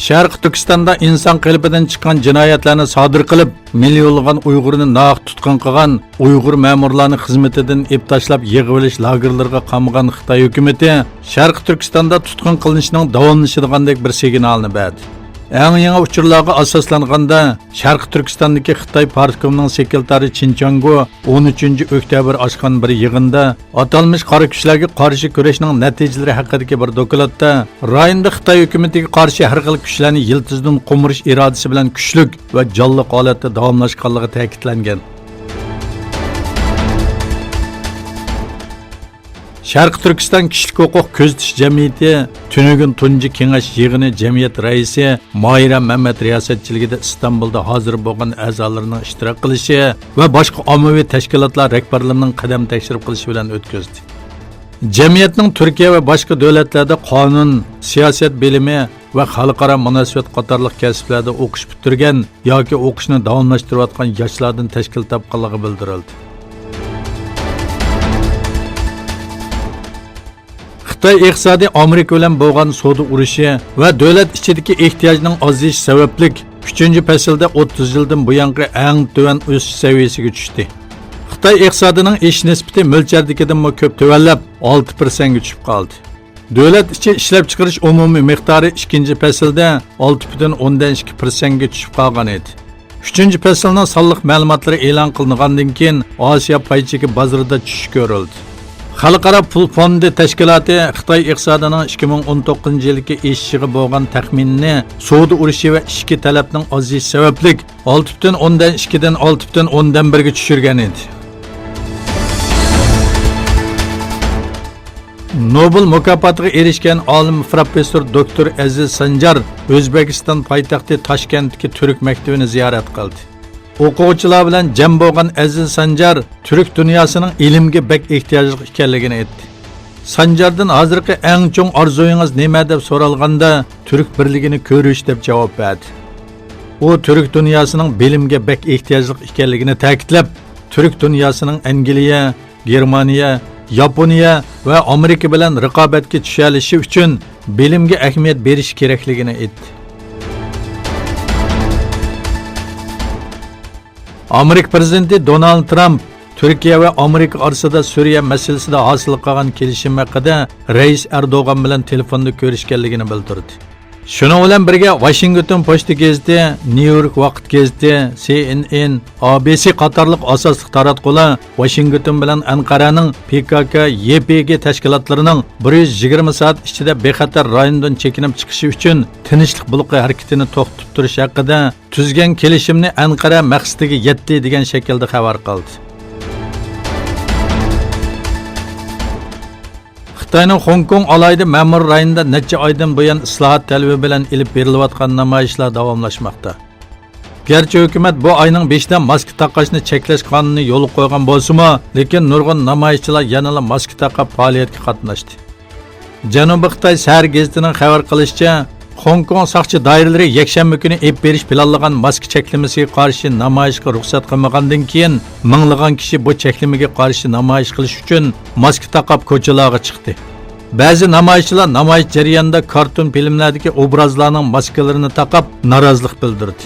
Sharq Turkistonda inson qalbidan chiqqan jinoyatlarni sodir qilib, millionlagan Uyg'urni naq tutqun qilgan Uyg'ur ma'murlarni xizmatidan tashlab yig'ib olish lagerlariga qamagan Xitoy hukumatı Sharq Turkistonda tutqun qilinishining davomlashadiganidek bir signalni berdi. Eng yangi uchurlarga asoslanganda Sharq Turkistondagi Xitoy partkomining sekretari Chin Changu 13-oktyabr ochgan bir yig'inda atalmish qora kuchlarga qarshi kurashning natijalari haqidagi bir dokladda rayonda Xitoy hukumatiga qarshi har xil kuchlarni yiltizdan qo'mirish irodasi bilan kuchlik va jonli holatda davomlashganligi ta'kidlangan. Sharq Turkiston kishilik huquq ko'zatish jamiyati Tunugun tunji kengash yig'ini jamiyat raisi Moira Mamat riyosatchiligida Istanbulda hozir bo'lgan a'zolarining ishtirok qilishi va boshqa ommaviy tashkilotlar rahbarlarining qadam tekshirib qilishi bilan o'tkazdi. Jamiyatning Turkiya va boshqa davlatlarda qonun, siyosat bilimi va xalqaro munosabat qatorliq kasblarda o'qish bitirgan yoki o'qishni davomlashtirayotgan yoshlardan tashkil topganligi bildirildi. Xitoy iqtisodiy Amerika bilan bo'lgan savdo urushi va davlat ichidagi ehtiyojning ozishi sababli 3-faslda 30 yildan buyongi eng tuvan o'sish saviyasiga tushdi. Xitoy iqtisodining ish nisbati mo'ljaldagidan ko'p tuvanlab 6% ga tushib qoldi. Davlat ichi ishlab chiqarish umumiy miqdori 2-faslda 6.2% ga tushib qolgan edi. 3-faslning sonliq ma'lumotlari e'lon qilingandan keyin Osiyo paycheki bozorida tushish ko'rildi. Xalqaro pul fondi tashkiloti Xitoy iqtisodining 2019 yilgi o'sishiga bo'lgan taxminini savdo urushi va ichki talabning ozishi sababli 6.2 dan 6.1 ga tushirgan edi. Nobel mukofotiga erishgan olim professor doktor Aziz Sanjar O'zbekiston poytaxti Toshkentdagi turk maktabini ziyorat qildi. O'quvchilar bilan jam bo'lgan Aziz Sanjar turk dunyosining ilmga bek ehtiyojli ekanligini aytdi. Sanjardan hozirgi eng chong orzuyingiz nima deb so'ralganda turk birligini ko'rish deb javob berdi. U turk dunyosining bilimga bek ehtiyojli ekanligini ta'kidlab, turk dunyosining Angliya, Germaniya, Yaponiya va Amerika bilan raqobatga tusha olishi uchun bilimga ahamiyat berish kerakligini aytdi. Amerika prezidenti Donald Trump Turkiya va Amerika orasida Suriya masalasida hosil qilgan kelishim haqida Rais Erdo'g'an bilan telefonda ko'rishganligini bildirdi. Shuning bilan birga Washington Posti gazeti, New York vaqt gazeti, CNN, ABC qatorliq asosli taratqular Washington bilan Anqaraning PKK, YPG tashkilotlarining 120 soat ichida bexatar rayondan chekinib chiqishi uchun tinchlik buluqi harakatini to'xtatib turish haqida tuzgan kelishimni Anqara maqsadiga yetdi degan shaklda xabar qildi. Xitoyning Hong Kong alayida ma'mur rayonida necha oydan buyon islohot talabi bilan ilib berilayotgan namoyishlar davomlashmoqda. Gerçi hukumat bu oyning 5da maska taqishni cheklash qonunini yo'l qo'ygan bo'lsa-mu, lekin nurg'un namoyishchilar yana maska taqib faoliyatga qatnashdi. Janubiy Xitoy Sahar gazetining xabar qilishicha, Hong Kong soqchi doiralari yakshanba kuni ep berish planlagan maska cheklamasiga qarshi namoyishga ruxsat qilmagandan keyin minglagan kishi bu cheklamaga qarshi namoyish qilish uchun maska taqib ko'chalarga chiqdi. Ba'zi namoyishchilar namoyish jarayonida karton filmlardagi obrazlarning maskalarini taqib norozilik bildirdi.